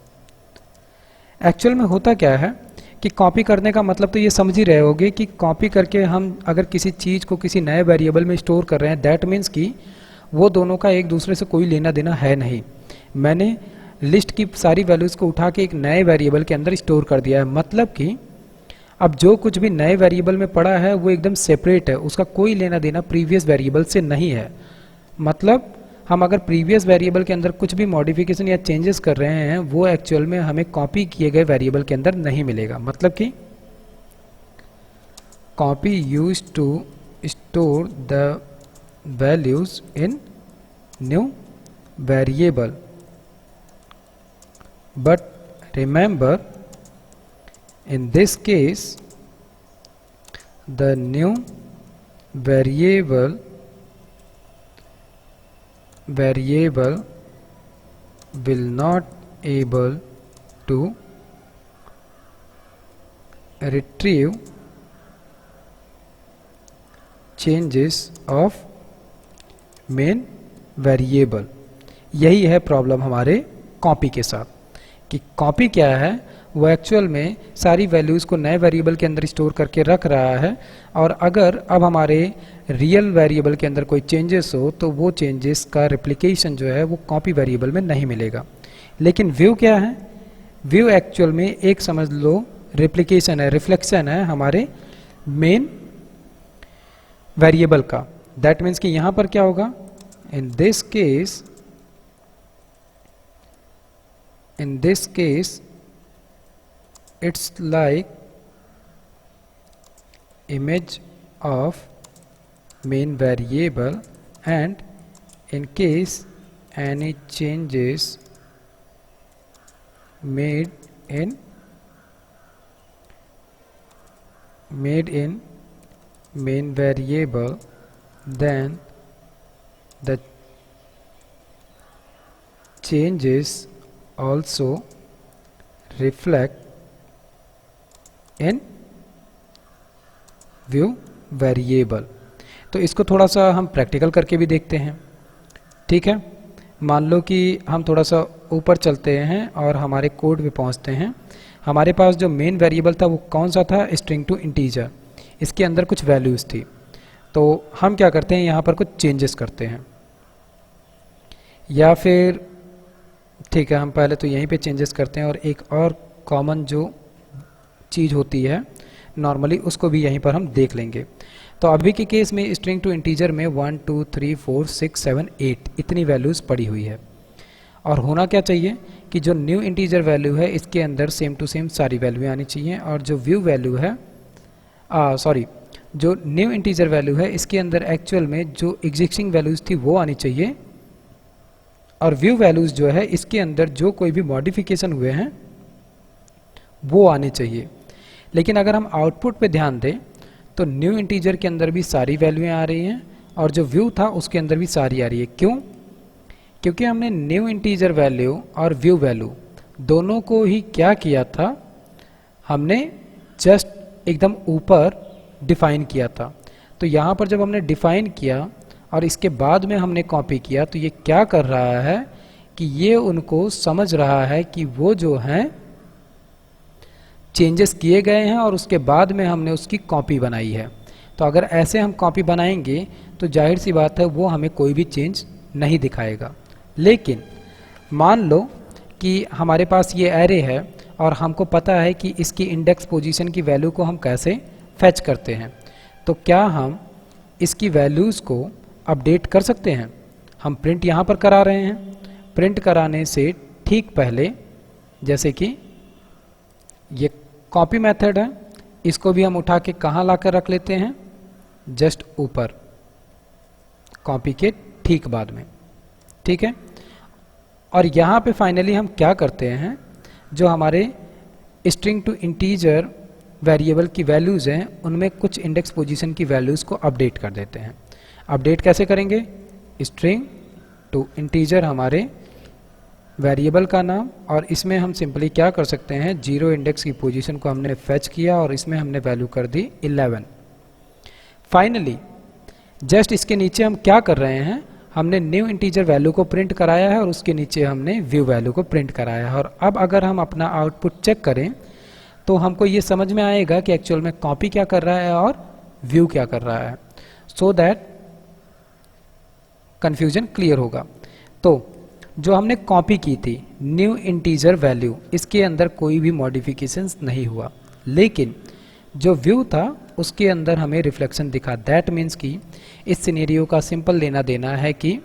Actual में होता क्या है कि कॉपी करने का मतलब तो ये समझ ही रहे होगे कि कॉपी करके हम अगर किसी चीज़ को किसी नए वेरिएबल में स्टोर कर रहे हैं, दैट मीन्स कि वो दोनों का एक दूसरे से कोई लेना देना है नहीं। मैंने लिस्ट की सारी वैल्यूज़ को उठा के एक नए वेरिएबल के अंदर स्टोर कर दिया है, मतलब कि अब जो कुछ भी नए वेरिएबल में पड़ा है वो एकदम सेपरेट है, उसका कोई लेना देना प्रीवियस वेरिएबल से नहीं है। मतलब हम अगर प्रीवियस वेरिएबल के अंदर कुछ भी मॉडिफिकेशन या चेंजेस कर रहे हैं वो एक्चुअल में हमें कॉपी किए गए वेरिएबल के अंदर नहीं मिलेगा। मतलब कि copy used to store the values in new variable, but remember in this case the new variable will not able to retrieve changes of main variable। यही है प्रॉब्लम हमारे कॉपी के साथ कि कॉपी क्या है, वो एक्चुअल में सारी वैल्यूज़ को नए वेरिएबल के अंदर स्टोर करके रख रहा है, और अगर अब हमारे रियल वेरिएबल के अंदर कोई चेंजेस हो तो वो चेंजेस का रिप्लिकेशन जो है वो कॉपी वेरिएबल में नहीं मिलेगा। लेकिन व्यू क्या है, व्यू एक्चुअल में एक समझ लो रिप्लिकेशन है, रिफ्लेक्शन है हमारे मेन वेरिएबल का। दैट मीन्स कि यहाँ पर क्या होगा, in this case it's like image of main variable, and in case any changes made in main variable, then the changes also reflect in view variable. तो इसको थोड़ा सा हम प्रैक्टिकल करके भी देखते हैं, ठीक है। मान लो कि हम थोड़ा सा ऊपर चलते हैं और हमारे कोड पे पहुंचते हैं। हमारे पास जो मेन वेरिएबल था वो कौन सा था, स्ट्रिंग टू इंटीजर। इसके अंदर कुछ वैल्यूज़ थी, तो हम क्या करते हैं, यहाँ पर कुछ चेंजेस करते हैं, या फिर ठीक है हम पहले तो यहीं पे चेंजेस करते हैं। और एक और कॉमन जो चीज़ होती है, नॉर्मली उसको भी यहीं पर हम देख लेंगे। तो अभी के केस में स्ट्रिंग टू इंटीजर में 1 2 3 4 6 7 8 इतनी वैल्यूज़ पड़ी हुई है, और होना क्या चाहिए कि जो न्यू इंटीजर वैल्यू है इसके अंदर सेम टू सेम सारी वैल्यू आनी चाहिए, और जो व्यू वैल्यू है जो न्यू इंटीजर वैल्यू है इसके अंदर एक्चुअल में जो एग्जिस्टिंग वैल्यूज़ थी वो आनी चाहिए, और व्यू वैल्यूज़ जो है इसके अंदर जो कोई भी मॉडिफिकेशन हुए हैं वो आने चाहिए। लेकिन अगर हम आउटपुट पे ध्यान दें तो न्यू इंटीजर के अंदर भी सारी वैल्यूएं आ रही हैं, और जो व्यू था उसके अंदर भी सारी आ रही है। क्यों? क्योंकि हमने न्यू इंटीजर वैल्यू और व्यू वैल्यू दोनों को ही क्या किया था, हमने जस्ट एकदम ऊपर डिफाइन किया था। तो यहाँ पर जब हमने डिफाइन किया और इसके बाद में हमने कॉपी किया, तो ये क्या कर रहा है कि ये उनको समझ रहा है कि वो जो हैं चेंजेस किए गए हैं और उसके बाद में हमने उसकी कॉपी बनाई है। तो अगर ऐसे हम कॉपी बनाएंगे तो जाहिर सी बात है वो हमें कोई भी चेंज नहीं दिखाएगा। लेकिन मान लो कि हमारे पास ये एरे है और हमको पता है कि इसकी इंडेक्स पोजीशन की वैल्यू को हम कैसे फैच करते हैं, तो क्या हम इसकी वैल्यूज़ को अपडेट कर सकते हैं? हम प्रिंट यहाँ पर करा रहे हैं, प्रिंट कराने से ठीक पहले जैसे कि ये कॉपी मेथड है, इसको भी हम उठा के कहाँ लाकर रख लेते हैं, जस्ट ऊपर, कॉपी के ठीक बाद में, ठीक है। और यहाँ पे फाइनली हम क्या करते हैं, जो हमारे स्ट्रिंग टू इंटीजर वेरिएबल की वैल्यूज़ हैं उनमें कुछ इंडेक्स पोजीशन की वैल्यूज़ को अपडेट कर देते हैं। अपडेट कैसे करेंगे? स्ट्रिंग टू इंटीजर हमारे वेरिएबल का नाम, और इसमें हम सिंपली क्या कर सकते हैं, 0 इंडेक्स की पोजीशन को हमने फेच किया और इसमें हमने वैल्यू कर दी 11। फाइनली जस्ट इसके नीचे हम क्या कर रहे हैं, हमने न्यू इंटीजर वैल्यू को प्रिंट कराया है और उसके नीचे हमने व्यू वैल्यू को प्रिंट कराया है। और अब अगर हम अपना आउटपुट चेक करें तो हमको ये समझ में आएगा कि एक्चुअल में कॉपी क्या कर रहा है और व्यू क्या कर रहा है, सो दैट कंफ्यूजन क्लियर होगा। तो जो हमने कॉपी की थी न्यू इंटीजर वैल्यू, इसके अंदर कोई भी मॉडिफिकेशंस नहीं हुआ, लेकिन जो व्यू था उसके अंदर हमें रिफ्लेक्शन दिखा। दैट मीन्स कि इस सिनेरियो का सिंपल लेना देना है कि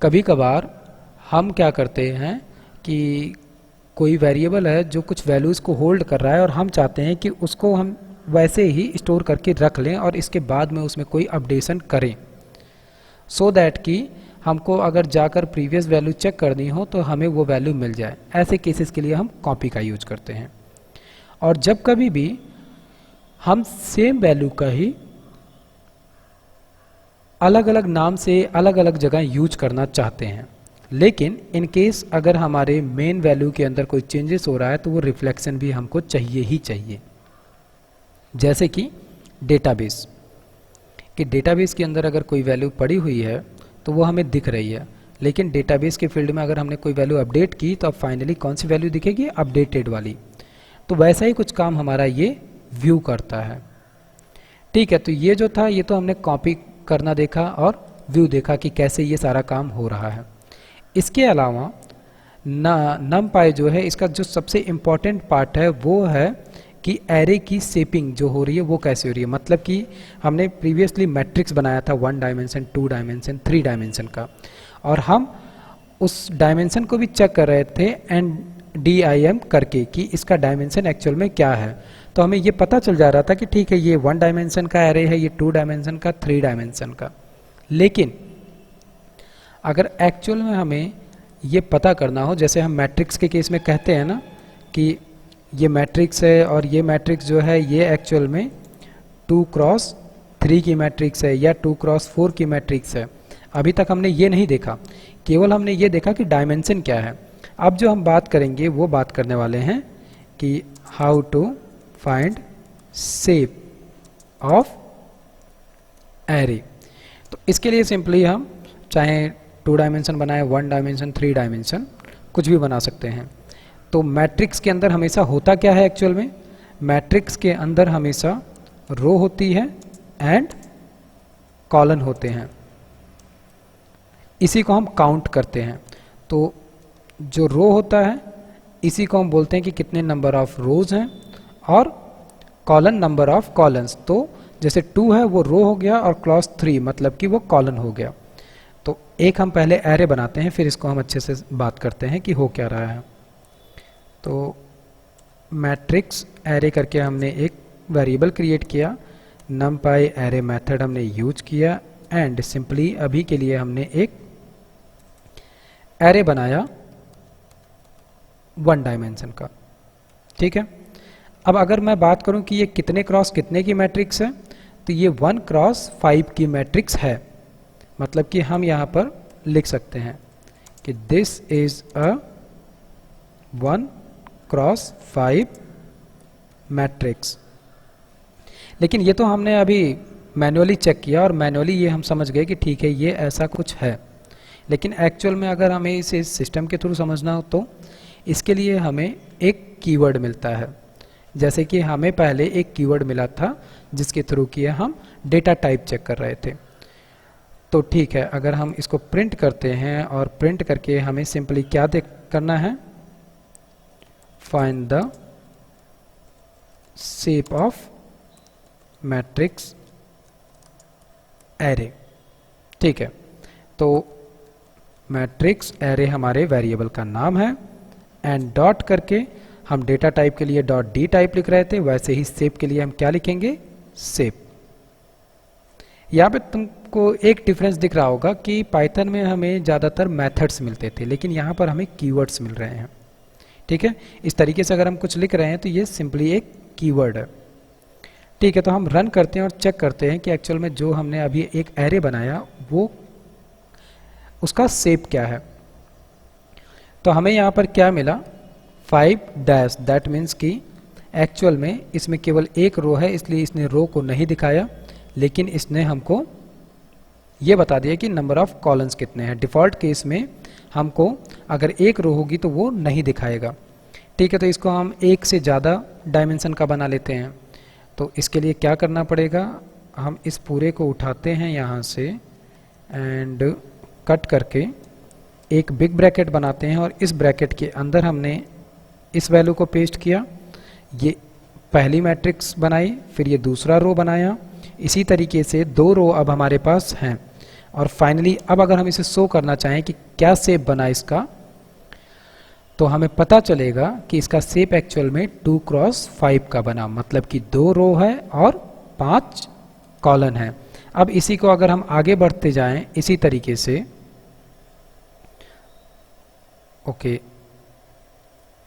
कभी कभार हम क्या करते हैं कि कोई वेरिएबल है जो कुछ वैल्यूज़ को होल्ड कर रहा है और हम चाहते हैं कि उसको हम वैसे ही स्टोर करके रख लें और इसके बाद में उसमें कोई अपडेशन करें, सो दैट कि हमको अगर जाकर प्रीवियस वैल्यू चेक करनी हो तो हमें वो वैल्यू मिल जाए। ऐसे केसेस के लिए हम कॉपी का यूज करते हैं। और जब कभी भी हम सेम वैल्यू का ही अलग अलग नाम से अलग अलग जगह यूज करना चाहते हैं, लेकिन इन केस अगर हमारे मेन वैल्यू के अंदर कोई चेंजेस हो रहा है तो वो रिफ्लेक्शन भी हमको चाहिए ही चाहिए। जैसे कि डेटाबेस, कि डेटाबेस के अंदर अगर कोई वैल्यू पड़ी हुई है तो वो हमें दिख रही है, लेकिन डेटाबेस के फील्ड में अगर हमने कोई वैल्यू अपडेट की तो अब फाइनली कौन सी वैल्यू दिखेगी, अपडेटेड वाली। तो वैसा ही कुछ काम हमारा ये व्यू करता है, ठीक है। तो ये जो था ये तो हमने कॉपी करना देखा और व्यू देखा कि कैसे ये सारा काम हो रहा है। इसके अलावा नमपाई जो है इसका जो सबसे इम्पॉर्टेंट पार्ट है वो है कि एरे की शेपिंग जो हो रही है वो कैसे हो रही है। मतलब कि हमने प्रीवियसली मैट्रिक्स बनाया था 1 डायमेंशन, 2 डायमेंशन, 3 डायमेंशन का, और हम उस डायमेंशन को भी चेक कर रहे थे NDIM करके कि इसका डायमेंशन एक्चुअल में क्या है। तो हमें ये पता चल जा रहा था कि ठीक है ये 1 डायमेंशन का एरे है, ये 2 डायमेंशन का, 3 डायमेंशन का। लेकिन अगर एक्चुअल में हमें ये पता करना हो, जैसे हम मैट्रिक्स के केस में कहते हैं ना कि ये मैट्रिक्स है और ये मैट्रिक्स जो है ये एक्चुअल में 2x3 की मैट्रिक्स है या 2x4 की मैट्रिक्स है। अभी तक हमने ये नहीं देखा, केवल हमने ये देखा कि डायमेंशन क्या है। अब जो हम बात करेंगे वो बात करने वाले हैं कि how to find shape of array. तो इसके लिए सिंपली हम चाहे 2 डायमेंशन बनाए, 1 डायमेंशन, 3 डायमेंशन, कुछ भी बना सकते हैं। तो मैट्रिक्स के अंदर हमेशा होता क्या है, एक्चुअल में मैट्रिक्स के अंदर हमेशा रो होती है एंड कॉलन होते हैं, इसी को हम काउंट करते हैं। तो जो रो होता है इसी को हम बोलते हैं कि कितने नंबर ऑफ रोज हैं, और कॉलन नंबर ऑफ कॉलन्स। तो जैसे 2 है वो रो हो गया और क्लॉज 3 मतलब कि वो कॉलन हो गया। तो एक हम पहले एरे बनाते हैं, फिर इसको हम अच्छे से बात करते हैं कि हो क्या रहा है। तो मैट्रिक्स एरे करके हमने एक वेरिएबल क्रिएट किया, numpy एरे मेथड हमने यूज किया एंड सिंपली अभी के लिए हमने एक एरे बनाया 1 डायमेंशन का। ठीक है, अब अगर मैं बात करूं कि ये कितने क्रॉस कितने की मैट्रिक्स है, तो ये 1 क्रॉस 5 की मैट्रिक्स है। मतलब कि हम यहां पर लिख सकते हैं कि this is a 1 cross 5 matrix. लेकिन ये तो हमने अभी मैन्युअली चेक किया और मैन्युअली ये हम समझ गए कि ठीक है ये ऐसा कुछ है। लेकिन एक्चुअल में अगर हमें इसे सिस्टम के थ्रू समझना हो तो इसके लिए हमें एक कीवर्ड मिलता है। जैसे कि हमें पहले एक कीवर्ड मिला था जिसके थ्रू किया हम डेटा टाइप चेक कर रहे थे। तो ठीक है, अगर हम इसको प्रिंट करते हैं और प्रिंट करके हमें सिंपली क्या करना है, find the shape of matrix array. ठीक है, तो मैट्रिक्स एरे हमारे वेरिएबल का नाम है एंड डॉट करके हम डेटा टाइप के लिए डॉट डी टाइप लिख रहे थे, वैसे ही शेप के लिए हम क्या लिखेंगे, शेप। यहाँ पे तुमको एक डिफरेंस दिख रहा होगा कि पाइथन में हमें ज़्यादातर मेथड्स मिलते थे, लेकिन यहाँ पर हमें कीवर्ड्स मिल रहे हैं। ठीक है, इस तरीके से अगर हम कुछ लिख रहे हैं तो ये सिंपली एक कीवर्ड है। ठीक है, तो हम रन करते हैं और चेक करते हैं कि एक्चुअल में जो हमने अभी एक एरे बनाया वो उसका शेप क्या है। तो हमें यहाँ पर क्या मिला, 5 डैश, दैट मीन्स कि एक्चुअल में इसमें केवल एक रो है, इसलिए इसने रो को नहीं दिखाया, लेकिन इसने हमको ये बता दिया कि नंबर ऑफ कॉलम्स कितने हैं। डिफ़ॉल्ट केस में हमको अगर एक रो होगी तो वो नहीं दिखाएगा। ठीक है, तो इसको हम एक से ज़्यादा डायमेंशन का बना लेते हैं। तो इसके लिए क्या करना पड़ेगा, हम इस पूरे को उठाते हैं यहाँ से एंड कट करके एक बिग ब्रैकेट बनाते हैं और इस ब्रैकेट के अंदर हमने इस वैल्यू को पेस्ट किया। ये पहली मैट्रिक्स बनाई, फिर ये दूसरा रो बनाया। इसी तरीके से 2 रो अब हमारे पास हैं। और फाइनली अब अगर हम इसे शो करना चाहें कि क्या शेप बना इसका, तो हमें पता चलेगा कि इसका शेप एक्चुअल में 2 क्रॉस 5 का बना, मतलब कि 2 रो है और 5 कॉलन है। अब इसी को अगर हम आगे बढ़ते जाएं इसी तरीके से, ओके,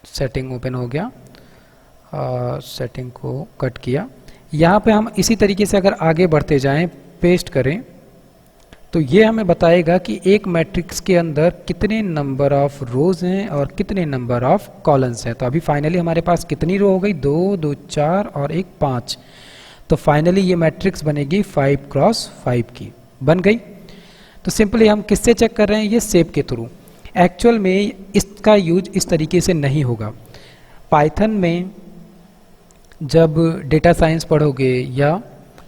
सेटिंग ओपन हो गया, सेटिंग को कट किया। यहाँ पे हम इसी तरीके से अगर आगे बढ़ते जाएं, पेस्ट करें, तो ये हमें बताएगा कि एक मैट्रिक्स के अंदर कितने नंबर ऑफ रोज हैं और कितने नंबर ऑफ कॉलम्स हैं। तो अभी फाइनली हमारे पास कितनी रो हो गई, 2, 2, 4 और 1, 5। तो फाइनली ये मैट्रिक्स बनेगी 5 क्रॉस 5 की, बन गई। तो सिंपली हम किससे चेक कर रहे हैं, ये शेप के थ्रू। एक्चुअल में इसका यूज इस तरीके से नहीं होगा। पाइथन में जब डेटा साइंस पढ़ोगे या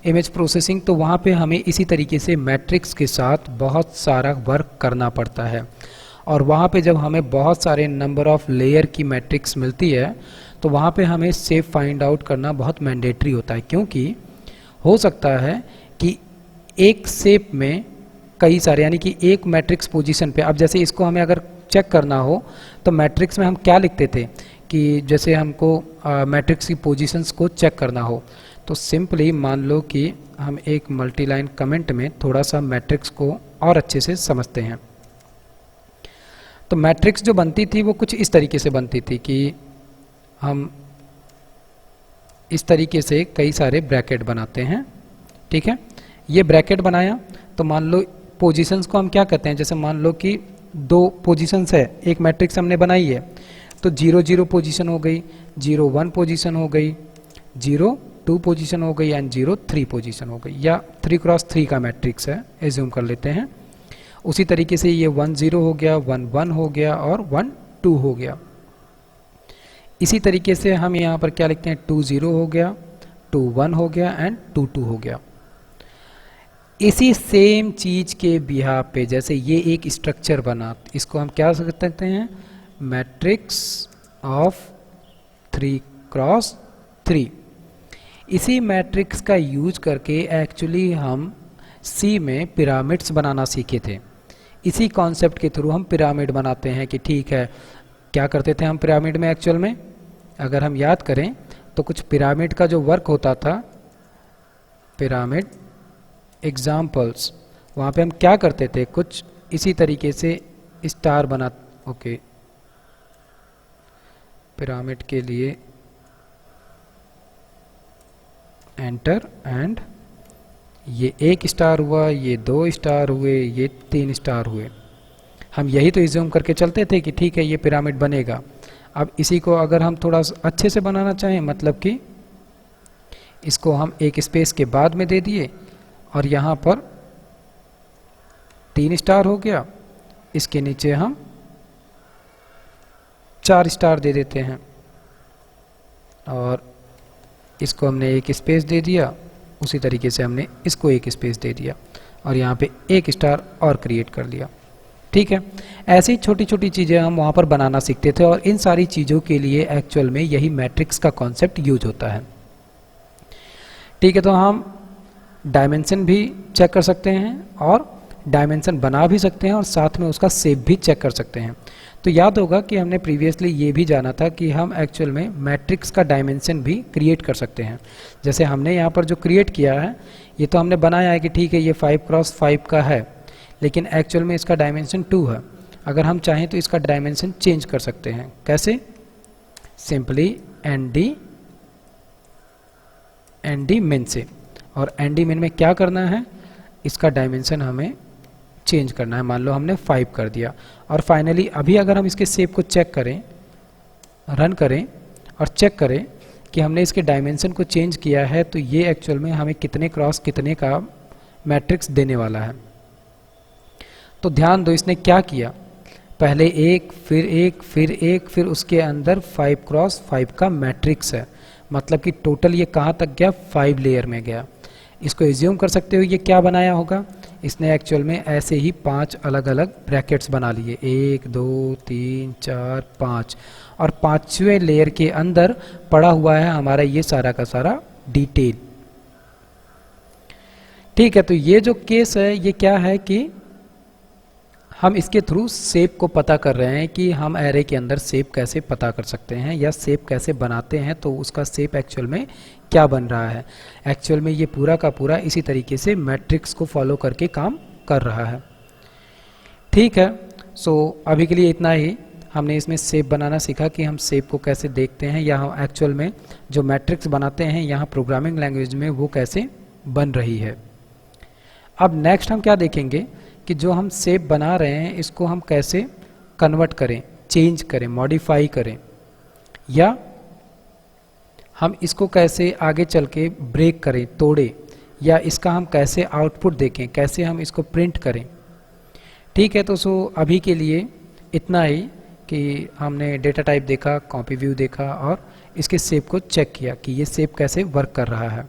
इमेज प्रोसेसिंग, तो वहाँ पे हमें इसी तरीके से मैट्रिक्स के साथ बहुत सारा वर्क करना पड़ता है। और वहाँ पे जब हमें बहुत सारे नंबर ऑफ लेयर की मैट्रिक्स मिलती है, तो वहाँ पे हमें शेप फाइंड आउट करना बहुत मैंडेटरी होता है, क्योंकि हो सकता है कि एक शेप में कई सारे, यानी कि एक मैट्रिक्स पोजीशन पे, अब जैसे इसको हमें अगर चेक करना हो तो मैट्रिक्स में हम क्या लिखते थे कि जैसे हमको मैट्रिक्स की पोजीशंस को चेक करना हो, तो सिंपली मान लो कि हम एक मल्टीलाइन कमेंट में थोड़ा सा मैट्रिक्स को और अच्छे से समझते हैं। तो मैट्रिक्स जो बनती थी वो कुछ इस तरीके से बनती थी कि हम इस तरीके से कई सारे ब्रैकेट बनाते हैं। ठीक है, ये ब्रैकेट बनाया तो मान लो पोजीशंस को हम क्या कहते हैं, जैसे मान लो कि 2 पोजीशंस है, एक मैट्रिक्स हमने बनाई है, तो 0, 0 पोजीशन हो गई, 0, 1 पोजीशन हो गई, 0, 2 पोजीशन हो गई एंड 0, 3 पोजीशन हो गई, या 3 क्रॉस 3 का मैट्रिक्स है, एज्यूम कर लेते हैं। उसी तरीके से ये 1, 0 हो गया, 1, 1 हो गया और 1, 2 हो गया। इसी तरीके से हम यहाँ पर क्या लिखते हैं, 2, 0 हो गया, 2, 1 हो गया एंड 2, 2 हो गया। इसी सेम चीज के बिहार पे जैसे ये एक स्ट्रक्चर बना, इसको हम क्या कहते हैं, मैट्रिक्स ऑफ 3 क्रॉस 3। इसी मैट्रिक्स का यूज करके एक्चुअली हम सी में पिरामिड्स बनाना सीखे थे। इसी कॉन्सेप्ट के थ्रू हम पिरामिड बनाते हैं कि ठीक है, क्या करते थे हम पिरामिड में एक्चुअल में, अगर हम याद करें तो कुछ पिरामिड का जो वर्क होता था, पिरामिड एग्जाम्पल्स, वहाँ पे हम क्या करते थे, कुछ इसी तरीके से स्टार बना, ओके, पिरामिड के लिए एंटर एंड ये 1 स्टार हुआ, ये 2 स्टार हुए, ये 3 स्टार हुए। हम यही तो एज्यूम करके चलते थे कि ठीक है ये पिरामिड बनेगा। अब इसी को अगर हम थोड़ा अच्छे से बनाना चाहें, मतलब कि इसको हम एक स्पेस के बाद में दे दिए और यहाँ पर 3 स्टार हो गया, इसके नीचे हम 4 स्टार दे देते हैं और इसको हमने एक स्पेस दे दिया, उसी तरीके से हमने इसको एक स्पेस दे दिया और यहाँ पे 1 स्टार और क्रिएट कर लिया। ठीक है, ऐसी छोटी छोटी चीज़ें हम वहाँ पर बनाना सीखते थे और इन सारी चीज़ों के लिए एक्चुअल में यही मैट्रिक्स का कॉन्सेप्ट यूज होता है। ठीक है, तो हम डायमेंशन भी चेक कर सकते हैं और डायमेंशन बना भी सकते हैं और साथ में उसका शेप भी चेक कर सकते हैं। तो याद होगा कि हमने प्रीवियसली ये भी जाना था कि हम एक्चुअल में मैट्रिक्स का डायमेंशन भी क्रिएट कर सकते हैं। जैसे हमने यहाँ पर जो क्रिएट किया है, ये तो हमने बनाया है कि ठीक है ये 5x5 का है, लेकिन एक्चुअल में इसका डायमेंशन 2 है। अगर हम चाहें तो इसका डायमेंशन चेंज कर सकते हैं। कैसे? सिंपली एनडी मिन से, और एनडी मिन में क्या करना है, इसका डायमेंशन हमें चेंज करना है। मान लो हमने 5 कर दिया और फाइनली अभी अगर हम इसके शेप को चेक करें, रन करें और चेक करें कि हमने इसके डायमेंशन को चेंज किया है, तो ये एक्चुअल में हमें कितने क्रॉस कितने का मैट्रिक्स देने वाला है। तो ध्यान दो इसने क्या किया, पहले 1 फिर 1 फिर 1 फिर उसके अंदर 5x5 का मैट्रिक्स है, मतलब कि टोटल ये कहाँ तक गया, 5 लेयर में गया। इसको एज्यूम कर सकते हो ये क्या बनाया होगा, इसने एक्चुअल में ऐसे ही 5 अलग अलग ब्रैकेट्स बना लिए, 1 2 3 4 5, और 5वें लेयर के अंदर पड़ा हुआ है हमारा ये सारा का सारा डिटेल। ठीक है, तो ये जो केस है ये क्या है कि हम इसके थ्रू शेप को पता कर रहे हैं कि हम एरे के अंदर शेप कैसे पता कर सकते हैं या शेप कैसे बनाते हैं, तो उसका शेप एक्चुअल में क्या बन रहा है। एक्चुअल में ये पूरा का पूरा इसी तरीके से मैट्रिक्स को फॉलो करके काम कर रहा है। ठीक है, सो अभी के लिए इतना ही। हमने इसमें शेप बनाना सीखा कि हम शेप को कैसे देखते हैं या हम एक्चुअल में जो मैट्रिक्स बनाते हैं यहाँ प्रोग्रामिंग लैंग्वेज में वो कैसे बन रही है। अब नेक्स्ट हम क्या देखेंगे कि जो हम शेप बना रहे हैं इसको हम कैसे कन्वर्ट करें, चेंज करें, मॉडिफाई करें, या हम इसको कैसे आगे चल के ब्रेक करें, तोड़ें, या इसका हम कैसे आउटपुट देखें, कैसे हम इसको प्रिंट करें। ठीक है, तो अभी के लिए इतना ही कि हमने डेटा टाइप देखा, कॉपी व्यू देखा और इसके शेप को चेक किया कि ये शेप कैसे वर्क कर रहा है।